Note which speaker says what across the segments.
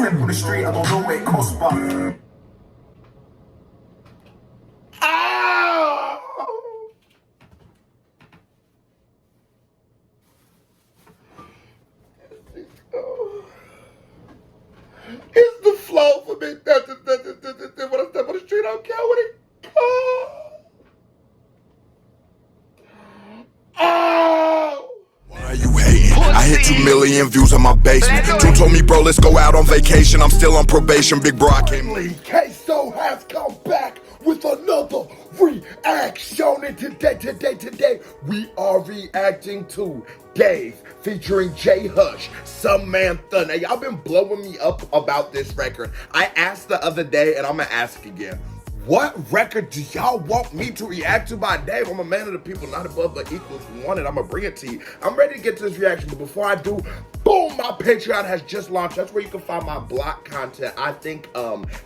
Speaker 1: step on the street, I don't know what it costs, but...
Speaker 2: It's the flow for me. When I step on the street, I don't care what it costs. Oh!
Speaker 3: Why are you hating? I hit 2 million views on my basement. Two told me, bro, let's go out on vacation. I'm still on probation, big bro. I can't leave.
Speaker 2: Queso has come back with another reaction. And today, we are reacting to Dave featuring J Hush, Samantha. Now, y'all been blowing me up about this record. I asked the other day, and I'm gonna ask again. What record do y'all want me to react to by Dave? I'm a man of the people, not above but equals one, and I'm gonna bring it to you. I'm ready to get to this reaction, but before I do, boom, my Patreon has just launched. That's where you can find my block content. I think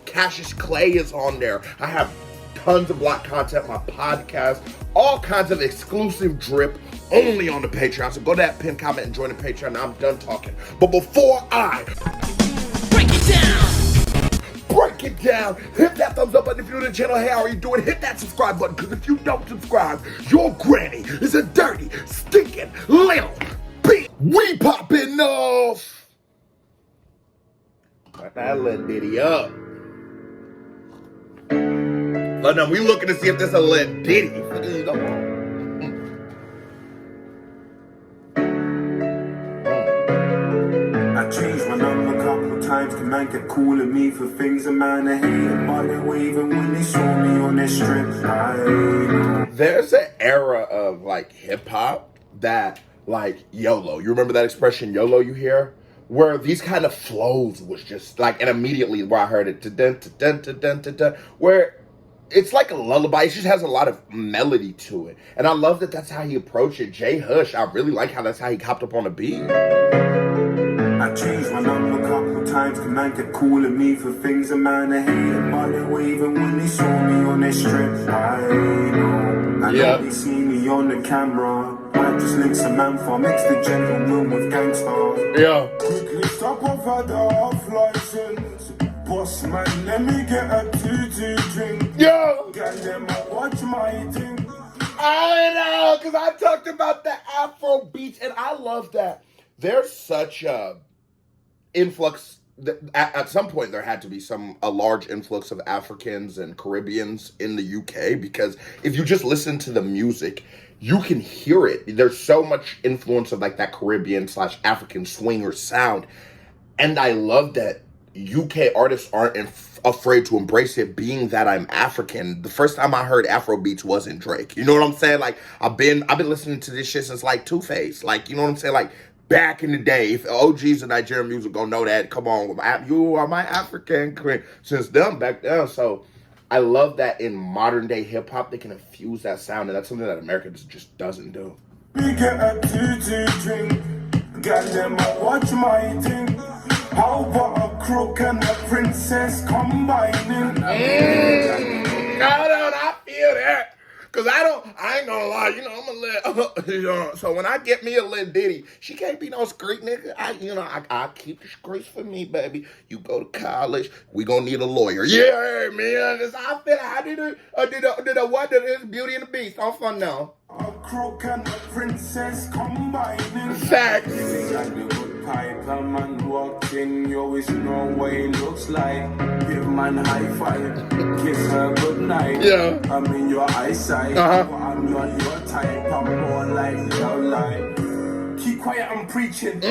Speaker 2: Cassius Clay is on there. I have tons of block content, my podcast, all kinds of exclusive drip only on the Patreon. So go to that pin comment and join the Patreon. Now I'm done talking. But before I
Speaker 4: break it down,
Speaker 2: hit that thumbs up button if you're new to the channel. Hey, how are you doing? Hit that subscribe button, because if you don't subscribe, your granny is a dirty, stinking little bitch. We popping off. Got that little ditty up. But now we looking to see if this a little ditty.
Speaker 1: I changed my number a couple times, the man kept calling me for things a man I hate, but they waving when they saw me on their strip.
Speaker 2: There's an era of like hip hop that like YOLO. You remember that expression YOLO you hear? Where these kind of flows was just like, and immediately where I heard it, where it's like a lullaby. It just has a lot of melody to it. And I love that that's how he approached it. J Hush, I really like how that's how he hopped up on the beat.
Speaker 1: I changed my number a couple times, the man kept calling me for things a man I hate, but they waving when they saw me on their strip. I know they see me on the camera. I just link Samantha, mix the gentleman with gangsters.
Speaker 2: Yeah.
Speaker 1: Quickly stop off at the off license. Boss man, let me get a 2-2 drink.
Speaker 2: Yo!
Speaker 1: Get them, I watch my thing.
Speaker 2: I know, because I talked about the Afro beats, and I love that. There's such a influx. At some point, there had to be a large influx of Africans and Caribbeans in the UK, because if you just listen to the music, you can hear it. There's so much influence of like that Caribbean / African swing or sound. And I love that UK artists aren't afraid to embrace it, being that I'm African. The first time I heard Afro beats wasn't Drake. You know what I'm saying? Like, I've been listening to this shit since like Two-Face. Like, you know what I'm saying? Like, back in the day, if OGs of Nigerian music gonna know that, come on, you are my African queen. Since them back then. So I love that in modern day hip hop, they can infuse that sound, and that's something that America just doesn't do.
Speaker 1: We get a 2-2 drink. Get them, I watch my thing. How about a crook and a princess combining?
Speaker 2: I feel that. Cause I ain't gonna lie, you know, I'm a little, so when I get me a little ditty, she can't be no street nigga. I keep the streets for me, baby. You go to college, we gonna need a lawyer. Yeah, man, this I feel. I did a what? This Beauty and the Beast. I'm fun now.
Speaker 1: A crook and a princess combining.
Speaker 2: Facts.
Speaker 1: Pipe, a man walked in, you always know what he looks like. Give man high five, kiss her good night.
Speaker 2: Yeah.
Speaker 1: I'm in your eyesight, I'm on your type, I'm more like your light. Keep quiet, I'm preaching.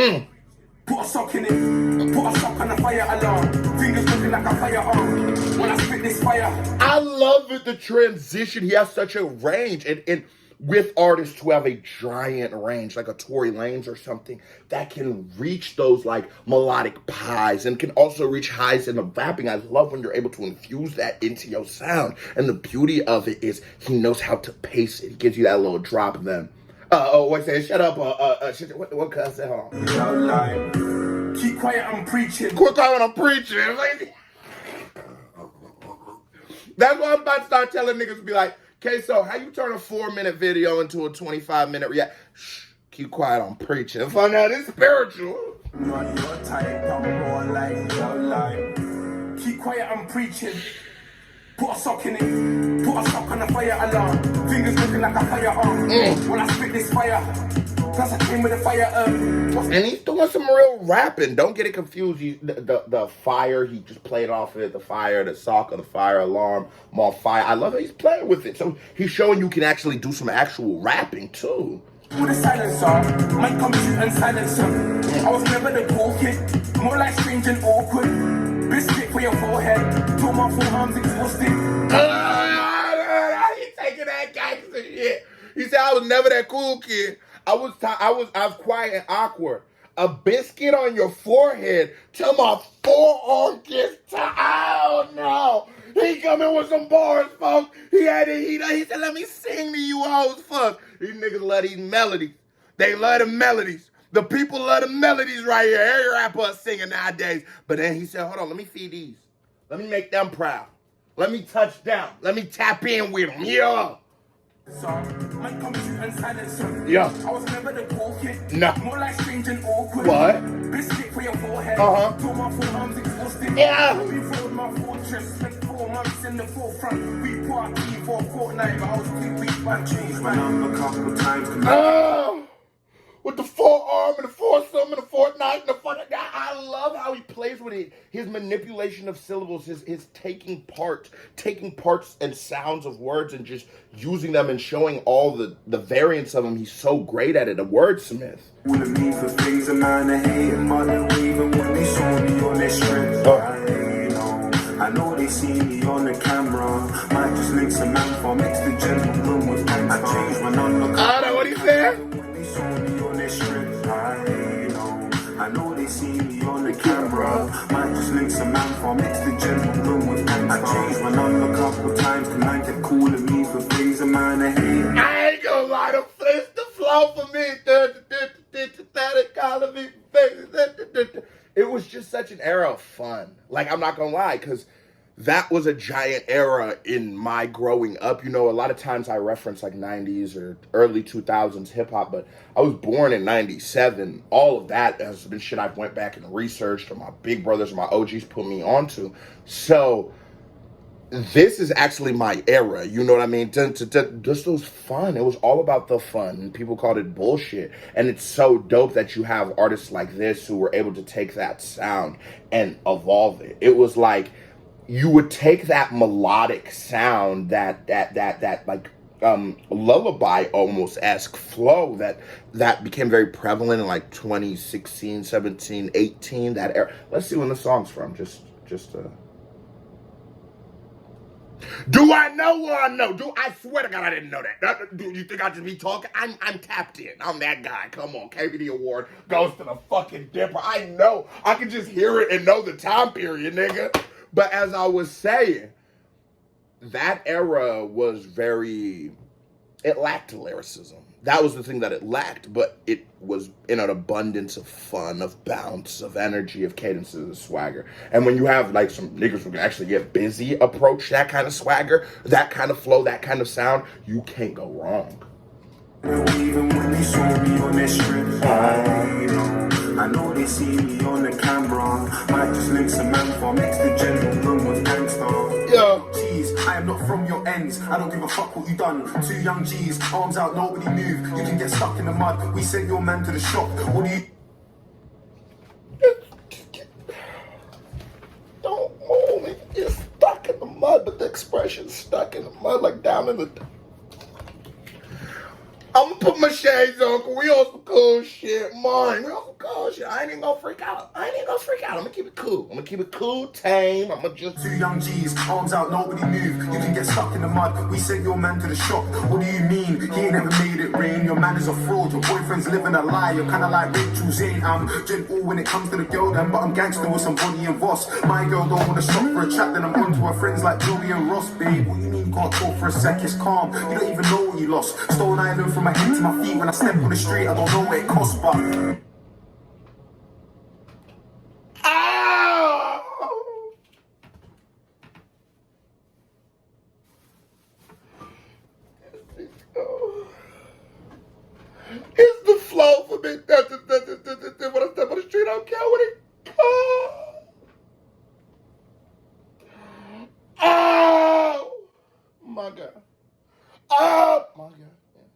Speaker 1: Put a sock in it, put a sock on the fire alarm. Fingers looking like a firearm. When I spit this fire.
Speaker 2: I love it, the transition. He has such a range, and with artists who have a giant range, like a Tory Lanez or something, that can reach those like melodic highs and can also reach highs in the rapping. I love when you're able to infuse that into your sound. And the beauty of it is he knows how to pace it. He gives you that little drop and then, shut up, what can I say? Hold on.
Speaker 1: Keep quiet, I'm preaching.
Speaker 2: Quick quiet, I'm preaching. That's why I'm about to start telling niggas to be like, okay, so how you turn a 4-minute video into a 25-minute react? Shh, keep quiet, I'm preaching. Find out it's spiritual.
Speaker 1: Not your type, I'm more like your life. Keep quiet, I'm preaching. Put a sock in it. Put a sock on the fire alarm. Fingers looking like a fire arm. When I spit this fire, plus I came with a fire
Speaker 2: and he's doing some real rapping. Don't get it confused. The fire, he just played off of it. The fire, the sock of the fire alarm. I'm on fire. I love it. He's playing with it. So he's showing you can actually do some actual rapping too.
Speaker 1: with a silencer, might come shoot and silencer. I was never the cool kid, more like strange and awkward. Biscuit for your forehead, told my full arms exhausted.
Speaker 2: He taking that gangster shit. He said I was never that cool kid. I was quiet and awkward. A biscuit on your forehead till my forearm gets tired. Oh no. He coming with some bars, folks. He said, let me sing to you hoes, fuck. These niggas love these melodies. They love the melodies. The people love the melodies right here. Every rapper is singing nowadays. But then he said, hold on, let me feed these. Let me make them proud. Let me touch down. Let me tap in with them. Yeah.
Speaker 1: Might come shoot and silencer.
Speaker 2: Yeah.
Speaker 1: I was never the cool kid.
Speaker 2: No.
Speaker 1: More like strange and awkward.
Speaker 2: What?
Speaker 1: Biscuit for your forehead.
Speaker 2: Uh-huh.
Speaker 1: Told my full arms exhausted.
Speaker 2: Yeah.
Speaker 1: We filled my fortress. Spent 4 months in the forefront. We party for a fortnight, but I was too weak by change. My number a couple times.
Speaker 2: With the forearm and the foursome and the fortnight and the fucking guy. I love how he plays with it. His manipulation of syllables, his taking parts and sounds of words and just using them and showing all the variants of them. He's so great at it. A wordsmith.
Speaker 1: Wanna me for things a man I hate and mother even when they saw me on their strip. I know they see me on the camera. Might just link some man for mix the gentleman with them. I changed my number.
Speaker 2: I know what he said.
Speaker 1: When they saw me on their strip. I know they see me on the camera. Might just link some man for mix the gentleman with them. I changed my number a couple times. The man kept calling me for things a man I hate.
Speaker 2: I ain't gonna lie, the flow for me. It was just such an era of fun. Like, I'm not gonna lie, because that was a giant era in my growing up. You know, a lot of times I reference like 90s or early 2000s hip hop, but I was born in 97. All of that has been shit I've went back and researched, or my big brothers or my OGs put me onto. So this is actually my era, you know what I mean? This was fun. It was all about the fun. People called it bullshit. And it's so dope that you have artists like this who were able to take that sound and evolve it. It was like you would take that melodic sound, that like lullaby almost-esque flow that became very prevalent in like 2016, 17, 18, that era. Let's see when the song's from. Do I know what I know? I swear to God I didn't know that. Do you think I just be talking? I'm tapped in. I'm that guy. Come on, KBD Award goes to the fucking Dipper. I know. I can just hear it and know the time period, nigga. But as I was saying, that era was it lacked lyricism. That was the thing that it lacked, but it was in an abundance of fun, of bounce, of energy, of cadences, of swagger. And when you have like some niggas who can actually get busy approach that kind of swagger, that kind of flow, that kind of sound, you can't go wrong.
Speaker 1: Even when they saw me on their strip, I know they see me on the camera. Might just link some man for mix the gentleman with gangsta.
Speaker 2: Yeah.
Speaker 1: Jeez, I am not from your ends. I don't give a fuck what you done. 2 young G's, arms out, nobody move. You can get stuck in the mud. We sent your man to the shop. What do you?
Speaker 2: Don't move. You're stuck in the mud, but the expression's stuck in the mud, like down in the. I'm gonna put my shades on, cause we on some cool shit, man. We on some cool shit. I ain't even gonna freak out. I'm gonna keep it cool. I'm gonna keep it cool, tame. I'm gonna just.
Speaker 1: 2 young G's, arms out, nobody move. You can get stuck in the mud. We sent your man to the shop. What do you mean? He ain't never made it rain. Your man is a fraud. Your boyfriend's living a lie. You're kinda like Rachel Zane. I'm gentle when it comes to the girl, then, but I'm gangster with some body and boss. My girl don't wanna shop for a chat, then I'm onto her friends like Joey and Ross, babe. What you mean you can't talk for a sec? It's calm. You don't even know what you lost. Stone Island from my head to my feet. When I step on the street, I don't know what it costs, but.
Speaker 2: It's the flow for me. When I step on the street, I don't my God. Oh my God.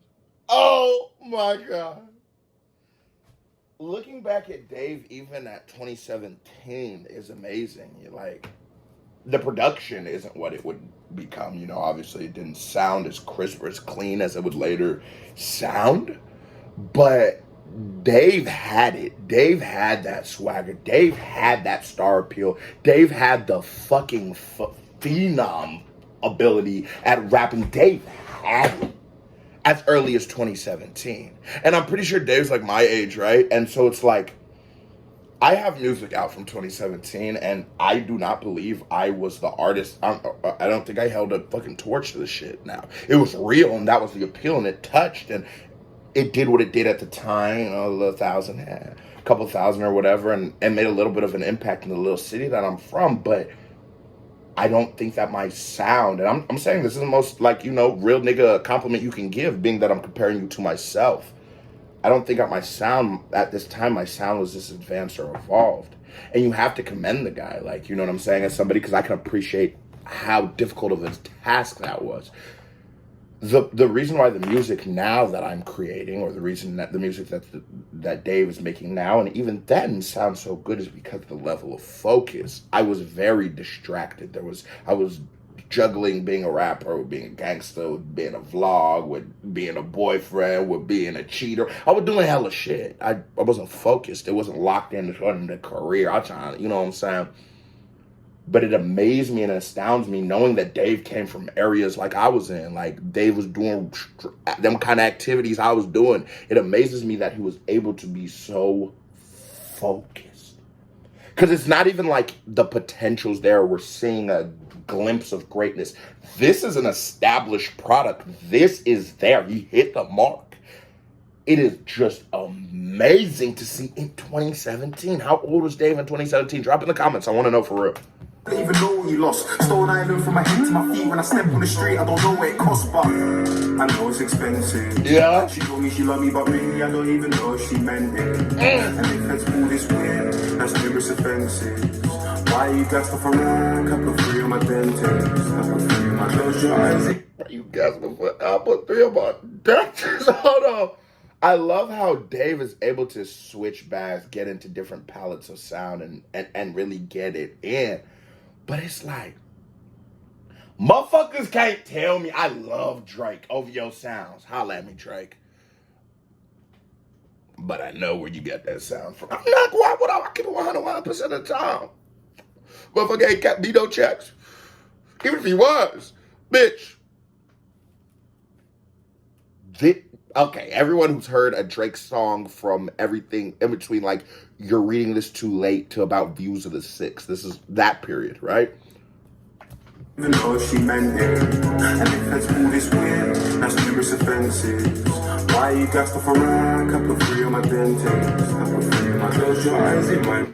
Speaker 2: Oh my God. Looking back at Dave, even at 2017, is amazing. You're like, the production isn't what it would become. You know, obviously it didn't sound as crisp or as clean as it would later sound. But Dave had it. Dave had that swagger. Dave had that star appeal. Dave had the fucking phenom ability at rapping. Dave had it as early as 2017. And I'm pretty sure Dave's like my age, right? And so it's like, I have music out from 2017, and I do not believe I was the artist. I don't think I held a fucking torch to the shit now. It was real, and that was the appeal, and it touched, and it did what it did at the time, you know, a couple thousand or whatever, and made a little bit of an impact in the little city that I'm from, but I don't think that my sound, and I'm saying this is the most, like, you know, real nigga compliment you can give, being that I'm comparing you to myself. I don't think that my sound, at this time, my sound was this advanced or evolved. And you have to commend the guy, like, you know what I'm saying, as somebody, because I can appreciate how difficult of a task that was. The reason why the music now that I'm creating, or the reason that the music that Dave is making now, and even then sounds so good, is because of the level of focus. I was very distracted. I was juggling being a rapper, with being a gangster, with being a vlog, with being a boyfriend, with being a cheater. I was doing hella shit. I wasn't focused. It wasn't locked in on the career. I was trying to, you know what I'm saying? But it amazed me and astounds me knowing that Dave came from areas like I was in. Like, Dave was doing them kind of activities I was doing. It amazes me that he was able to be so focused. Because it's not even like the potential's there. We're seeing a glimpse of greatness. This is an established product. This is there. He hit the mark. It is just amazing to see in 2017. How old was Dave in 2017? Drop in the comments. I want to know for real.
Speaker 1: I don't even know what you lost. Stone Island from my head to my feet. When I step on the street, I don't know what it costs, but I know it's expensive.
Speaker 2: Yeah.
Speaker 1: She told me she loved me, but really I don't even know if she meant it. And if let's pull this weird, that's numerous offenses. Why you gassed off around? Couple of three on my dentist. Couple of three on my close your eyes.
Speaker 2: You gassed off for apple 3 on my dentist. Hold on. I love how Dave is able to switch bags, get into different palettes of sound, and really get it in. But it's like, motherfuckers can't tell me I love Drake over your sounds. Holla at me, Drake. But I know where you get that sound from. I'm not, why would I keep it 101% of the time? Motherfucker ain't got me no checks. Even if he was, bitch. Okay, everyone who's heard a Drake song from everything in between, like, You're Reading This Too Late to about Views of the Six. This is that period, right?
Speaker 1: Even though if she meant it. And if let's pull this weird, that's numerous offenses. Why you gassed off around? Couple of three on my dentist. Couple of three on my close your eyes in my...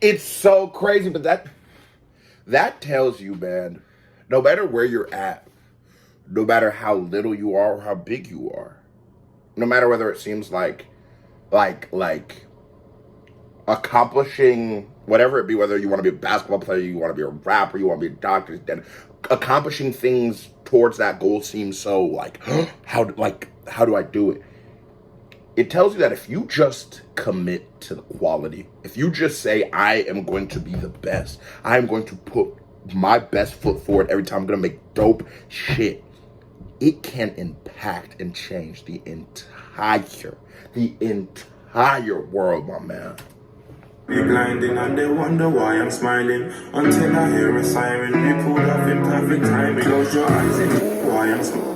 Speaker 2: It's so crazy, but that tells you, man, no matter where you're at, no matter how little you are or how big you are, no matter whether it seems like accomplishing whatever it be, whether you want to be a basketball player, you want to be a rapper, you want to be a doctor, then accomplishing things towards that goal seems so like, how do I do it? It tells you that if you just commit to the quality, if you just say, I am going to be the best, I am going to put my best foot forward every time, I'm going to make dope shit, it can impact and change the entire world, my man.
Speaker 1: Be blinding and they wonder why I'm smiling until I hear a siren. We pulled off in perfect time. Close your eyes and why I'm smiling.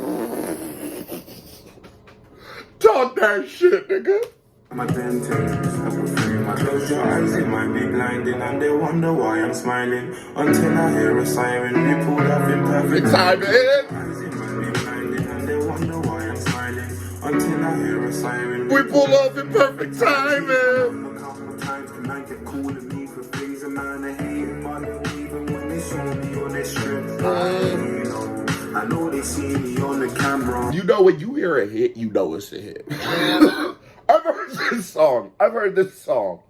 Speaker 2: Talk that shit, nigga.
Speaker 1: My dentist, close your eyes, it might be blinding and they wonder why I'm smiling until I hear a siren. We pulled off in perfect timing. It might be blinding and they wonder why I'm smiling until I hear a siren.
Speaker 2: We pull off in perfect timing.
Speaker 1: A couple of times can I get calling me for things a man I hate, but even when they saw me on their strip, I know they see me on the camera.
Speaker 2: You know when you hear a hit, you know it's a hit. I've heard this song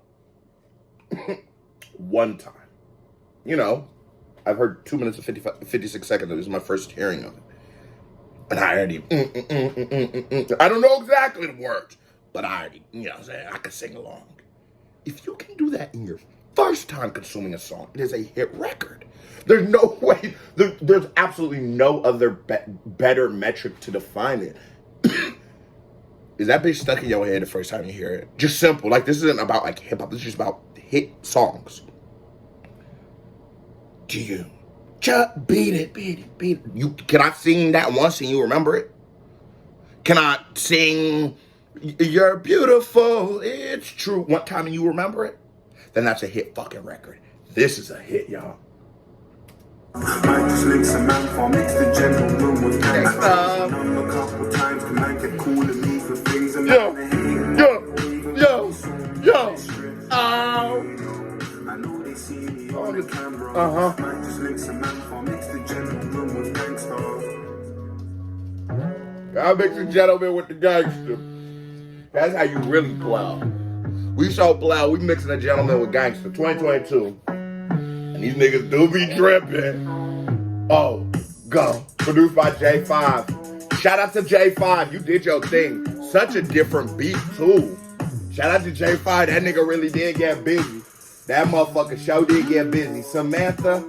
Speaker 2: one time. You know, I've heard 2 minutes and 56 seconds. It was my first hearing of it. And I already, I don't know exactly the words, but I already, you know what I'm saying, I can sing along. If you can do that in your first time consuming a song, it is a hit record. There's no way, there's absolutely no other better metric to define it. Is that bitch stuck in your head the first time you hear it? Just simple. Like, this isn't about like hip hop. This is just about hit songs. Do you just beat it? Can I sing that once and you remember it? Can I sing "You're Beautiful, It's True" one time and you remember it? Then that's a hit fucking record. This is a hit, y'all.
Speaker 1: Might just link Samantha, mix the gentleman with gangsta. A couple times, the man get cool at me for things and
Speaker 2: Yo.
Speaker 1: I know they see me on the camera. Might just link Samantha, mix the gentleman with gangsta.
Speaker 2: I mix the gentleman with the gangster. That's how you really blow. We so blow, we mixing the gentleman with gangster. 2022. And these niggas do be dripping. Oh, go. Produced by J5. Shout out to J5. You did your thing. Such a different beat, too. Shout out to J5. That nigga really did get busy. That motherfucker show did get busy. Samantha.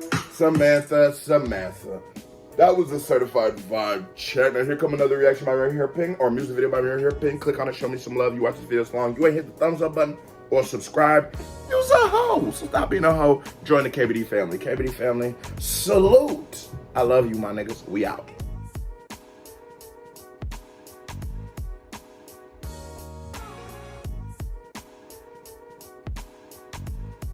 Speaker 2: That was a certified vibe check. Now here come another reaction by Right Here Ping or music video by Right Here Ping. Click on it, show me some love. You watch this video this long. You ain't hit the thumbs up button or subscribe. You's a hoe. So stop being a hoe. Join the KBD family. KBD family, salute. I love you, my niggas. We out.